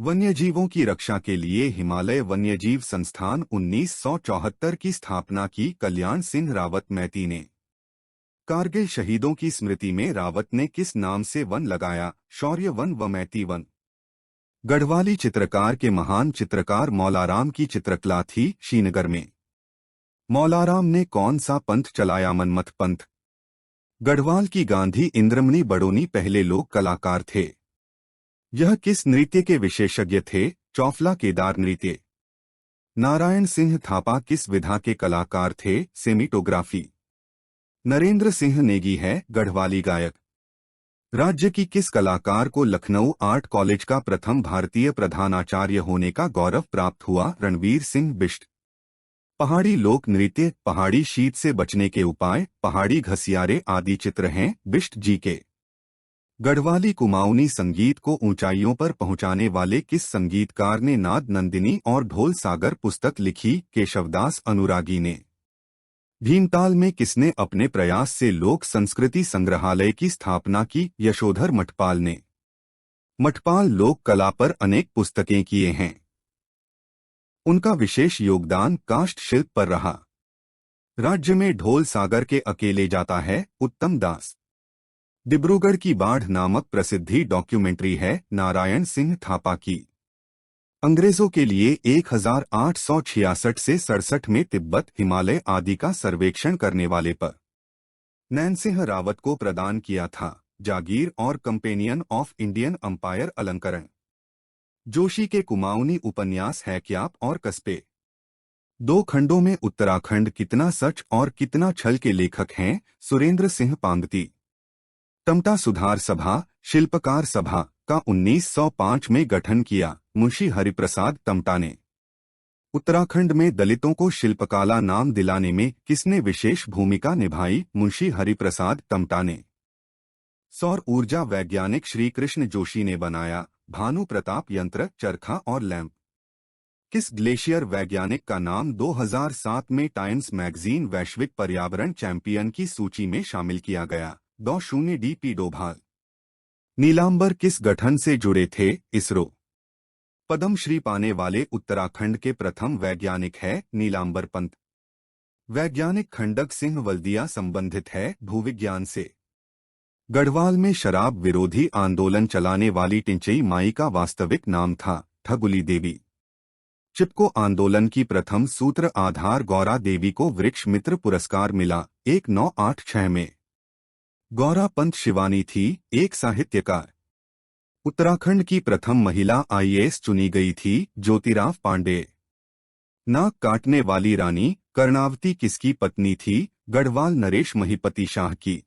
वन्यजीवों की रक्षा के लिए हिमालय वन्यजीव संस्थान 1974 की स्थापना की कल्याण सिंह रावत मैती ने। कारगिल शहीदों की स्मृति में रावत ने किस नाम से वन लगाया? शौर्य वन व मैती वन। गढ़वाली चित्रकार के महान चित्रकार मौलाराम की चित्रकला थी श्रीनगर में। मौलाराम ने कौन सा पंथ चलाया? मनमथ पंथ। गढ़वाल की गांधी इंद्रमणि बडोनी पहले लोक कलाकार थे। यह किस नृत्य के विशेषज्ञ थे? चौफला केदार नृत्य। नारायण सिंह थापा किस विधा के कलाकार थे? सेमिटोग्राफी। नरेंद्र सिंह नेगी है गढ़वाली गायक। राज्य की किस कलाकार को लखनऊ आर्ट कॉलेज का प्रथम भारतीय प्रधानाचार्य होने का गौरव प्राप्त हुआ? रणवीर सिंह बिष्ट। पहाड़ी लोक नृत्य, पहाड़ी शीत से बचने के उपाय, पहाड़ी घसियारे आदि चित्र हैं बिष्ट जी के। गढ़वाली कुमाऊनी संगीत को ऊंचाइयों पर पहुंचाने वाले किस संगीतकार ने नाद नंदिनी और ढोल सागर पुस्तक लिखी? केशवदास अनुरागी ने। भीमताल में किसने अपने प्रयास से लोक संस्कृति संग्रहालय की स्थापना की? यशोधर मठपाल ने। मठपाल लोक कला पर अनेक पुस्तकें किए हैं। उनका विशेष योगदान काष्ठ शिल्प पर रहा। राज्य में ढोल सागर के अकेले जाता है? उत्तम दास। डिब्रूगढ़ की बाढ़ नामक प्रसिद्धि डॉक्यूमेंट्री है नारायण सिंह थापा की। अंग्रेजों के लिए 1866 से 67 में तिब्बत, हिमालय आदि का सर्वेक्षण करने वाले पर नैनसिंह रावत को प्रदान किया था जागीर और कंपेनियन ऑफ इंडियन अंपायर अलंकरण। जोशी के कुमाऊनी उपन्यास है क्याप और कस्बे। दो खंडों में उत्तराखंड कितना सच और कितना छल के लेखक हैं? सुरेंद्र सिंह पांगती। टमटा सुधार सभा, शिल्पकार सभा का 1905 में गठन किया मुंशी हरिप्रसाद टमटा ने। उत्तराखंड में दलितों को शिल्पकला नाम दिलाने में किसने विशेष भूमिका निभाई? मुंशी हरिप्रसाद टमटा ने। सौर ऊर्जा वैज्ञानिक श्री कृष्ण जोशी ने बनाया भानु प्रताप यंत्र, चरखा और लैंप। किस ग्लेशियर वैज्ञानिक का नाम 2007 में टाइम्स मैगजीन वैश्विक पर्यावरण चैंपियन की सूची में शामिल किया गया? डॉ.D.P. डोभाल। नीलांबर किस गठन से जुड़े थे? इसरो। पद्मश्री पाने वाले उत्तराखंड के प्रथम वैज्ञानिक है नीलांबर पंत। वैज्ञानिक खंडक सिंह वल्दिया संबंधित है भूविज्ञान से। गढ़वाल में शराब विरोधी आंदोलन चलाने वाली टिंचई माई का वास्तविक नाम था ठगुली देवी। चिपको आंदोलन की प्रथम सूत्र आधार गौरा देवी को वृक्ष मित्र पुरस्कार मिला 1986 में। गौरा पंत शिवानी थी एक साहित्यकार। उत्तराखंड की प्रथम महिला आईएएस चुनी गई थी ज्योतिराव पांडे। नाक काटने वाली रानी कर्णावती किसकी पत्नी थी? गढ़वाल नरेश महिपति शाह की।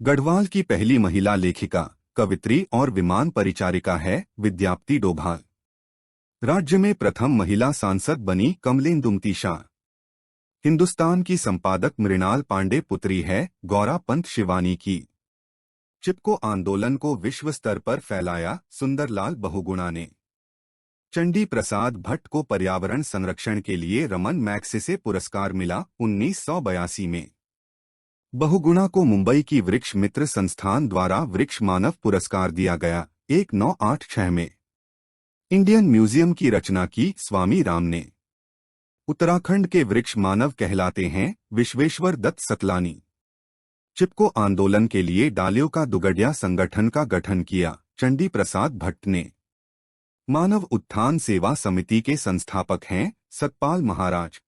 गढ़वाल की पहली महिला लेखिका, कवित्री और विमान परिचारिका है विद्याप्ति डोभाल। राज्य में प्रथम महिला सांसद बनी कमलेंदुमती शाह। हिंदुस्तान की संपादक मृणाल पांडे पुत्री है गौरा पंत शिवानी की। चिपको आंदोलन को विश्व स्तर पर फैलाया सुंदरलाल बहुगुणा ने। चंडी प्रसाद भट्ट को पर्यावरण संरक्षण के लिए रमन मैग्सेसे पुरस्कार मिला 1982 में। बहुगुणा को मुंबई की वृक्ष मित्र संस्थान द्वारा वृक्ष मानव पुरस्कार दिया गया 1986 में। इंडियन म्यूजियम की रचना की स्वामी राम ने। उत्तराखंड के वृक्ष मानव कहलाते हैं विश्वेश्वर दत्त सकलानी। चिपको आंदोलन के लिए डालियों का दुगडिया संगठन का गठन किया चंडी प्रसाद भट्ट ने। मानव उत्थान सेवा समिति के संस्थापक हैं सतपाल महाराज।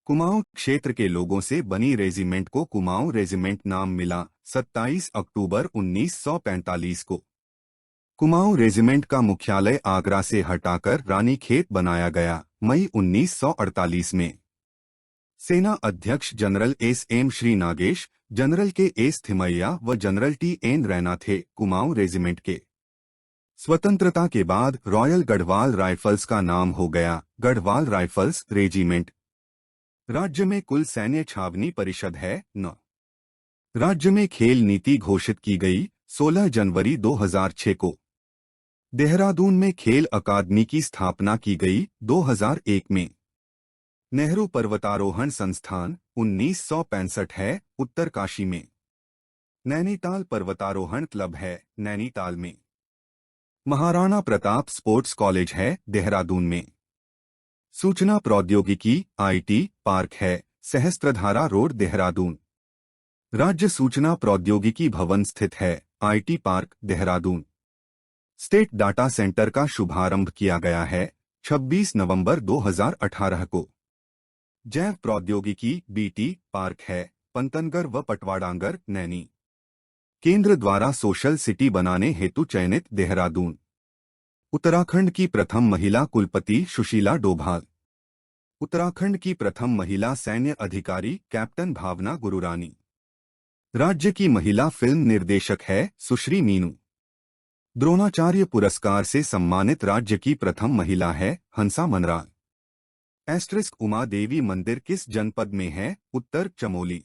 कुमाऊं क्षेत्र के लोगों से बनी रेजिमेंट को कुमाऊं रेजिमेंट नाम मिला 27 अक्टूबर 1945 को। कुमाऊं रेजिमेंट का मुख्यालय आगरा से हटाकर रानीखेत बनाया गया मई 1948 में। सेना अध्यक्ष general SM. Shri Nagesh, general KS. Thimayya व जनरल टी.एन. रैना थे कुमाऊं रेजिमेंट के। स्वतंत्रता के बाद रॉयल गढ़वाल राइफल्स का नाम हो गया गढ़वाल राइफल्स रेजिमेंट। राज्य में कुल सैन्य छावनी परिषद है 9। राज्य में खेल नीति घोषित की गई 16 जनवरी 2006 को। देहरादून में खेल अकादमी की स्थापना की गई 2001 में। नेहरू पर्वतारोहण संस्थान 1965 है उत्तरकाशी में। नैनीताल पर्वतारोहण क्लब है नैनीताल में। महाराणा प्रताप स्पोर्ट्स कॉलेज है देहरादून में। सूचना प्रौद्योगिकी आईटी पार्क है सहस्त्रधारा रोड देहरादून। राज्य सूचना प्रौद्योगिकी भवन स्थित है IT park Dehradun. State data centre का शुभारंभ किया गया है 26 नवंबर 2018 को। जैव प्रौद्योगिकी बीटी पार्क है पंतनगर व पटवाडांगर नैनी। केंद्र द्वारा सोशल सिटी बनाने हेतु चयनित देहरादून। उत्तराखंड की प्रथम महिला कुलपति सुशीला डोभाल। उत्तराखंड की प्रथम महिला सैन्य अधिकारी कैप्टन भावना गुरुरानी। राज्य की महिला फिल्म निर्देशक है सुश्री मीनू। द्रोणाचार्य पुरस्कार से सम्मानित राज्य की प्रथम महिला है हंसा मनराल। एस्ट्रिस्क उमा देवी मंदिर किस जनपद में है? उत्तर चमोली।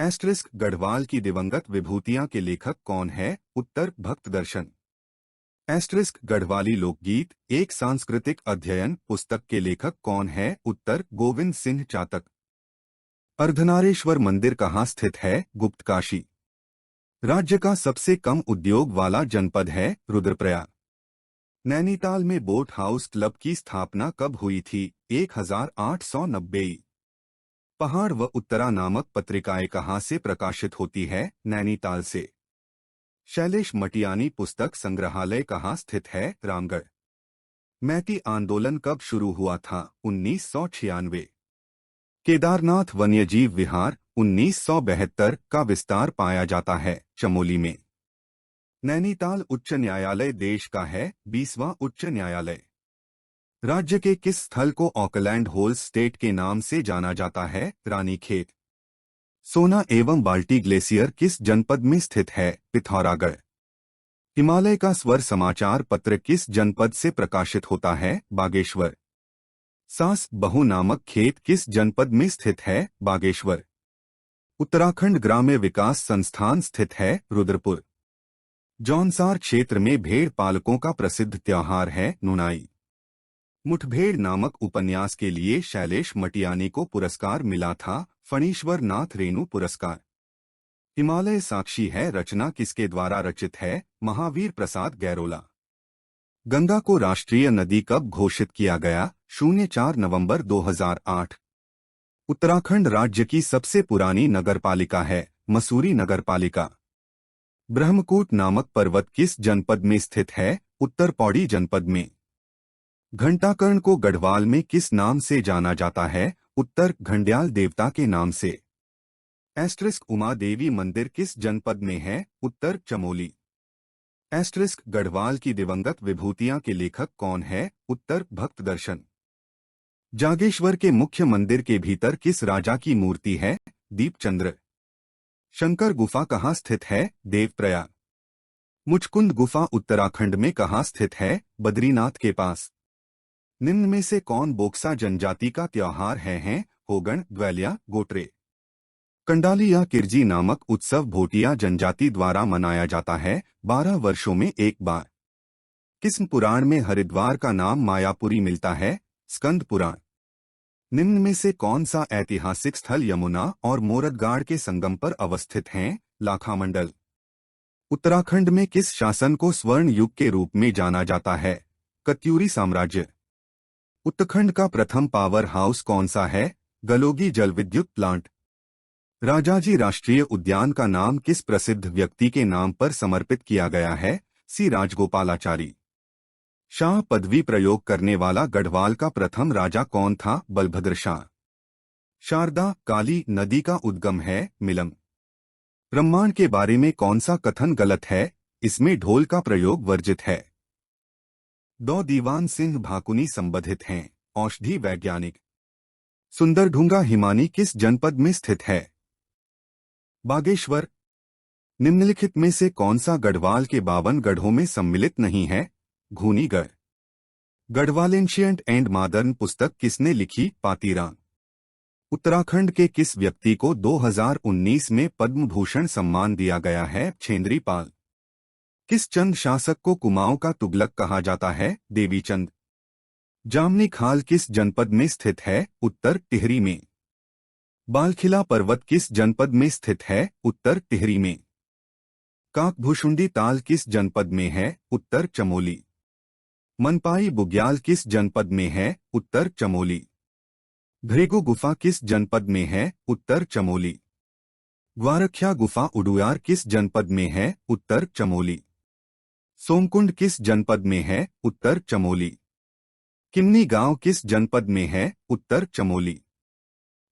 एस्ट्रिस्क गढ़वाल की दिवंगत विभूतियां के लेखक कौन है? उत्तर भक्त दर्शन। एस्ट्रिस्क गढ़वाली लोकगीत एक सांस्कृतिक अध्ययन पुस्तक के लेखक कौन है? उत्तर गोविंद सिंह चातक। अर्धनारेश्वर मंदिर कहाँ स्थित है? गुप्तकाशी। राज्य का सबसे कम उद्योग वाला जनपद है रुद्रप्रयाग। नैनीताल में बोट हाउस क्लब की स्थापना कब हुई थी? 1890। पहाड़ व उत्तरा नामक पत्रिकाएं कहाँ से प्रकाशित होती है? नैनीताल से। शैलेश मटियानी पुस्तक संग्रहालय कहाँ स्थित है? रामगढ़। मैती आंदोलन कब शुरू हुआ था? 1996। केदारनाथ वन्यजीव विहार 1972 का विस्तार पाया जाता है चमोली में। नैनीताल उच्च न्यायालय देश का है 20वां उच्च न्यायालय। राज्य के किस स्थल को ऑकलैंड होल्स स्टेट के नाम से जाना जाता है? रानीखेत। सोना एवं बाल्टी ग्लेशियर किस जनपद में स्थित है? पिथौरागढ़। हिमालय का स्वर समाचार पत्र किस जनपद से प्रकाशित होता है? बागेश्वर। सास बहु नामक खेत किस जनपद में स्थित है? बागेश्वर। उत्तराखंड ग्राम्य विकास संस्थान स्थित है रुद्रपुर। जौनसार क्षेत्र में भेड़ पालकों का प्रसिद्ध त्योहार है नुनाई। मुठभेड़ नामक उपन्यास के लिए शैलेश मटियानी को पुरस्कार मिला था फणीश्वर नाथ रेणु पुरस्कार। हिमालय साक्षी है रचना किसके द्वारा रचित है? महावीर प्रसाद गैरोला। गंगा को राष्ट्रीय नदी कब घोषित किया गया? 04 नवंबर 2008। उत्तराखंड राज्य की सबसे पुरानी नगरपालिका है मसूरी नगरपालिका। ब्रह्मकूट नामक पर्वत किस जनपद में स्थित है? उत्तर पौड़ी जनपद में। घंटाकर्ण को गढ़वाल में किस नाम से जाना जाता है? उत्तर घंड्याल देवता के नाम से। एस्ट्रिस्क उमा देवी मंदिर किस जनपद में है? उत्तर चमोली। एस्ट्रिस्क गढ़वाल की दिवंगत विभूतियां के लेखक कौन है? उत्तर भक्त दर्शन। जागेश्वर के मुख्य मंदिर के भीतर किस राजा की मूर्ति है? दीपचंद्र। शंकर गुफा कहाँ स्थित है? देवप्रयाग। मुचकुंद गुफा उत्तराखंड में कहाँ स्थित है? बद्रीनाथ के पास। निम्न में से कौन बोक्सा जनजाति का त्योहार है? होगन, ग्वालिया, गोटरे। कंडाली या किरजी नामक उत्सव भोटिया जनजाति द्वारा मनाया जाता है 12 वर्षों में एक बार। किस पुराण में हरिद्वार का नाम मायापुरी मिलता है? स्कंद पुराण। निम्न में से कौन सा ऐतिहासिक स्थल यमुना और मोरदगाड़ के संगम पर अवस्थित है? लाखामंडल। उत्तराखंड में किस शासन को स्वर्ण युग के रूप में जाना जाता है? कत्यूरी साम्राज्य। उत्तराखंड का प्रथम पावर हाउस कौन सा है? गलोगी जलविद्युत प्लांट। राजाजी राष्ट्रीय उद्यान का नाम किस प्रसिद्ध व्यक्ति के नाम पर समर्पित किया गया है? सी राजगोपालाचारी। शाह पदवी प्रयोग करने वाला गढ़वाल का प्रथम राजा कौन था? बलभद्र शाह। शारदा काली नदी का उद्गम है मिलम। ब्रह्मांड के बारे में कौन सा कथन गलत है? इसमें ढोल का प्रयोग वर्जित है। दो दीवान सिंह भाकुनी संबंधित हैं। औषधि वैज्ञानिक। सुंदरढूंगा हिमानी किस जनपद में स्थित है? बागेश्वर। निम्नलिखित में से कौन सा गढ़वाल के 52 गढ़ों में सम्मिलित नहीं है? घूनीगढ़। गढ़वाल एंशिएंट एंड मॉडर्न पुस्तक किसने लिखी? पातीराम। उत्तराखंड के किस व्यक्ति को 2019 में पद्म भूषण सम्मान दिया गया है? छेंद्री पाल। किस चंद शासक को कुमाऊं का तुगलक कहा जाता है? देवीचंद। जामनी खाल किस जनपद में स्थित है? उत्तर टिहरी में। बालखिला पर्वत किस जनपद में स्थित है? उत्तर टिहरी में। काकभुशुंडी ताल किस जनपद में है? उत्तर चमोली। मनपाई बुग्याल किस जनपद में है? उत्तर चमोली। भृगु गुफा किस जनपद में है? उत्तर चमोली। ग्वारख्या गुफा उडुयार किस जनपद में है? उत्तर चमोली। सोमकुंड किस जनपद में है? उत्तर चमोली। किन्नी गांव किस जनपद में है? उत्तर चमोली।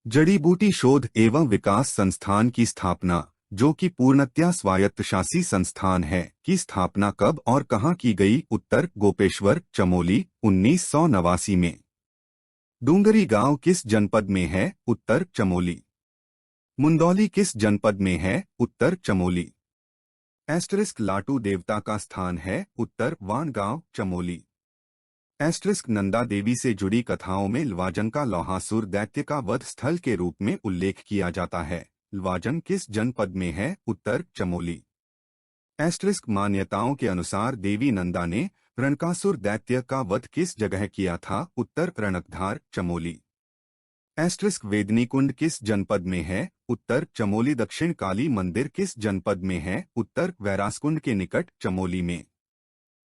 जड़ी बूटी शोध एवं विकास संस्थान की स्थापना, जो कि पूर्णतया स्वायत्तशासी संस्थान है, की स्थापना कब और कहां की गई? उत्तर गोपेश्वर चमोली 1989 में। डूंगरी गांव किस जनपद में है? उत्तर चमोली। मुंदौली किस जनपद में है? उत्तर चमोली। एस्टरिस्क लाटू देवता का स्थान है? उत्तर वानगांव चमोली। एस्टरिस्क नंदा देवी से जुड़ी कथाओं में लवाजन का लौहासुर दैत्य का वध स्थल के रूप में उल्लेख किया जाता है। लवाजन किस जनपद में है? उत्तर चमोली। एस्टरिस्क मान्यताओं के अनुसार देवी नंदा ने रणकासुर दैत्य का वध किस जगह किया था? उत्तर रणकधार चमोली। एस्टरिस्क वेदनीकुंड किस जनपद में है? उत्तर चमोली। दक्षिण काली मंदिर किस जनपद में है? उत्तर वैरासकुंड के निकट चमोली में।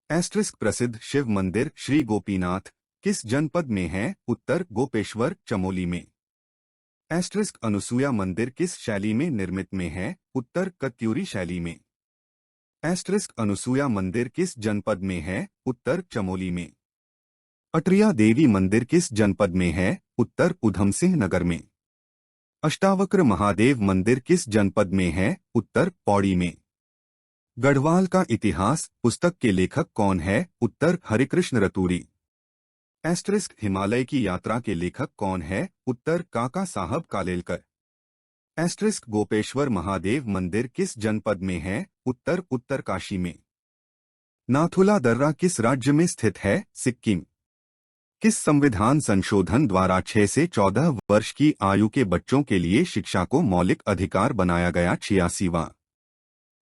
एस्टरिस्क प्रसिद्ध शिव मंदिर श्री गोपीनाथ किस जनपद में है? उत्तर गोपेश्वर चमोली में। एस्टरिस्क अनुसुया मंदिर किस शैली में निर्मित में है? उत्तर कत्यूरी शैली में। एस्टरिस्क अनुसुया मंदिर किस जनपद में है? उत्तर चमोली में। अटरिया देवी मंदिर किस जनपद में है? उत्तर उधमसिंह नगर में। अष्टावक्र महादेव मंदिर किस जनपद में है? उत्तर पौड़ी में। गढ़वाल का इतिहास पुस्तक के लेखक कौन है? उत्तर हरिकृष्ण रतूड़ी। एस्टरिस्क हिमालय की यात्रा के लेखक कौन है? उत्तर काका साहब कालेलकर। एस्टरिस्क गोपेश्वर महादेव मंदिर किस जनपद में है? उत्तर उत्तरकाशी में। नाथुला दर्रा किस राज्य में स्थित है? सिक्किम। किस संविधान संशोधन द्वारा 6 से 14 वर्ष की आयु के बच्चों के लिए शिक्षा को मौलिक अधिकार बनाया गया? 86वां।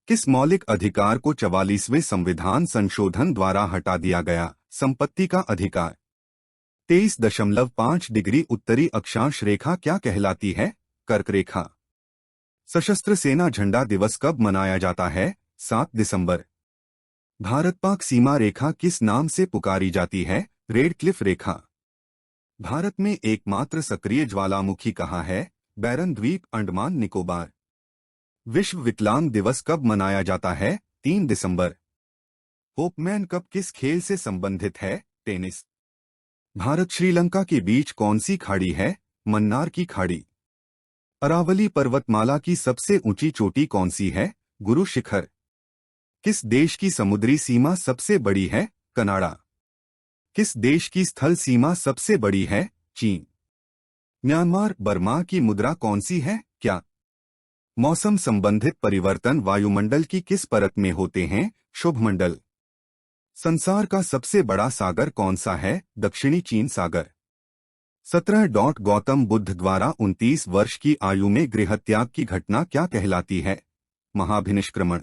किस मौलिक अधिकार को 44वें संविधान संशोधन द्वारा हटा दिया गया? संपत्ति का अधिकार। 23.5 डिग्री उत्तरी अक्षांश रेखा क्या कहलाती है? कर्क रेखा। सशस्त्र सेना झंडा दिवस कब मनाया जाता है? 7 दिसंबर। भारत पाक सीमा रेखा किस नाम से पुकारी जाती है? रेड क्लिफ रेखा। भारत में एकमात्र सक्रिय ज्वालामुखी कहाँ है? बैरन द्वीप अंडमान निकोबार। विश्व विकलांग दिवस कब मनाया जाता है? 3 दिसंबर। होपमैन कप किस खेल से संबंधित है? टेनिस। भारत श्रीलंका के बीच कौन सी खाड़ी है? मन्नार की खाड़ी। अरावली पर्वतमाला की सबसे ऊंची चोटी कौन सी है? गुरु शिखर। किस देश की समुद्री सीमा सबसे बड़ी है? कनाडा। किस देश की स्थल सीमा सबसे बड़ी है? चीन। म्यांमार बर्मा की मुद्रा कौन सी है? क्या? मौसम संबंधित परिवर्तन वायुमंडल की किस परत में होते हैं? शुभमंडल। संसार का सबसे बड़ा सागर कौन सा है? दक्षिणी चीन सागर। 17 गौतम बुद्ध द्वारा 29 वर्ष की आयु में गृहत्याग की घटना क्या कहलाती है? महाभिनिष्क्रमण।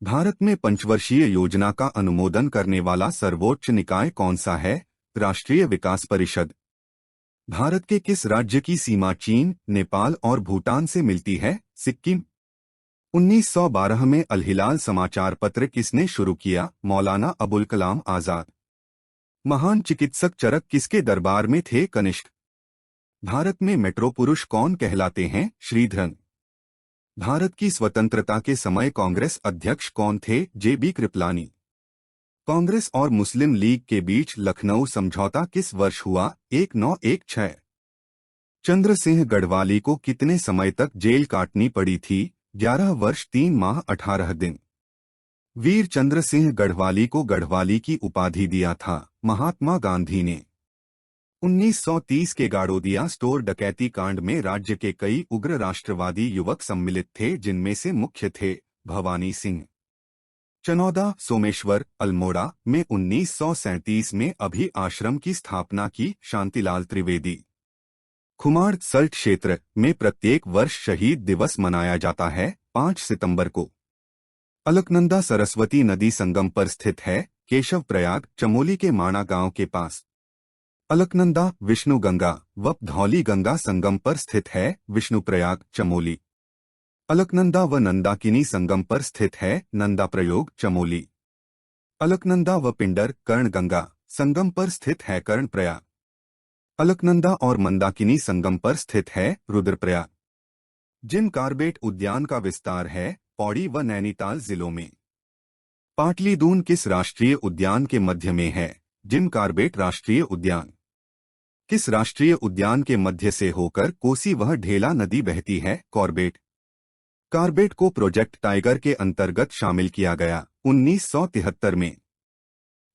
भारत में पंचवर्षीय योजना का अनुमोदन करने वाला सर्वोच्च निकाय कौन सा है? राष्ट्रीय विकास परिषद। भारत के किस राज्य की सीमा चीन, नेपाल और भूटान से मिलती है? सिक्किम। 1912 में अल हिलाल समाचार पत्र किसने शुरू किया? मौलाना अबुल कलाम आजाद। महान चिकित्सक चरक किसके दरबार में थे? कनिष्क। भारत में मेट्रो पुरुष कौन कहलाते हैं? श्रीधरन। भारत की स्वतंत्रता के समय कांग्रेस अध्यक्ष कौन थे? जे.बी. कृपलानी। कांग्रेस और मुस्लिम लीग के बीच लखनऊ समझौता किस वर्ष हुआ? 1916। चंद्र सिंह गढ़वाली को कितने समय तक जेल काटनी पड़ी थी? 11 वर्ष 3 माह 18 दिन। वीर चंद्र सिंह गढ़वाली को गढ़वाली की उपाधि दिया था महात्मा गांधी ने। 1930 के गाड़ोदिया स्टोर डकैती कांड में राज्य के कई उग्र राष्ट्रवादी युवक सम्मिलित थे, जिनमें से मुख्य थे भवानी सिंह। चनौदा, सोमेश्वर, अल्मोड़ा में 1937 में अभी आश्रम की स्थापना की शांतिलाल त्रिवेदी। खुमाड़ सल्ट क्षेत्र में प्रत्येक वर्ष शहीद दिवस मनाया जाता है 5 सितंबर को। अलकनंदा सरस्वती नदी संगम पर स्थित है, केशव प्रयाग चमोली के माणा गांव के पास। अलकनंदा विष्णु गंगा व धौली गंगा संगम पर स्थित है, विष्णुप्रयाग चमोली। अलकनंदा व नंदाकिनी संगम पर स्थित है नंदा प्रयोग चमोली। अलकनंदा व पिंडर कर्णगंगा संगम पर स्थित है कर्णप्रयाग। अलकनंदा और मंदाकिनी संगम पर स्थित है रुद्रप्रयाग। जिम कार्बेट उद्यान का विस्तार है पौड़ी व नैनीताल जिलों में। पाटलीदून किस राष्ट्रीय उद्यान के मध्य में है? जिम कार्बेट राष्ट्रीय उद्यान। किस राष्ट्रीय उद्यान के मध्य से होकर कोसी व ढेला नदी बहती है? कॉर्बेट। कार्बेट को प्रोजेक्ट टाइगर के अंतर्गत शामिल किया गया 1973 में।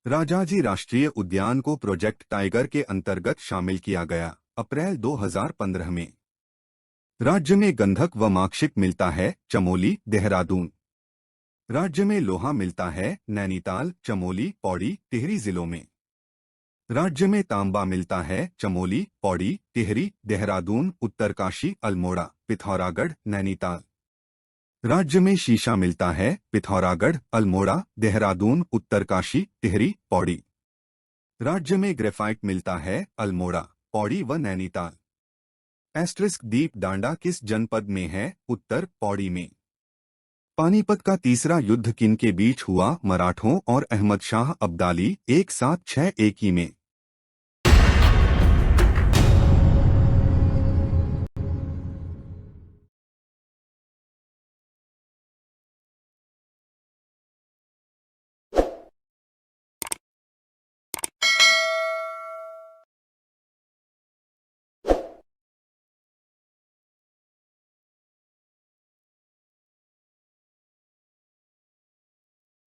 राजाजी राष्ट्रीय उद्यान को प्रोजेक्ट टाइगर के अंतर्गत शामिल किया गया अप्रैल 2015 में। राज्य में गंधक व माक्षिक मिलता है चमोली देहरादून। राज्य में लोहा मिलता है नैनीताल चमोली पौड़ी टिहरी जिलों में। राज्य में तांबा मिलता है चमोली पौड़ी टिहरी देहरादून उत्तरकाशी अल्मोड़ा पिथौरागढ़ नैनीताल। राज्य में शीशा मिलता है पिथौरागढ़ अल्मोड़ा देहरादून उत्तरकाशी टिहरी पौड़ी। राज्य में ग्रेफाइट मिलता है अल्मोड़ा पौड़ी व नैनीताल। एस्ट्रिस्क दीप डांडा किस जनपद में है? उत्तर पौड़ी में। पानीपत का तीसरा युद्ध किन के बीच हुआ? मराठों और अहमद शाह अब्दाली 1761 में।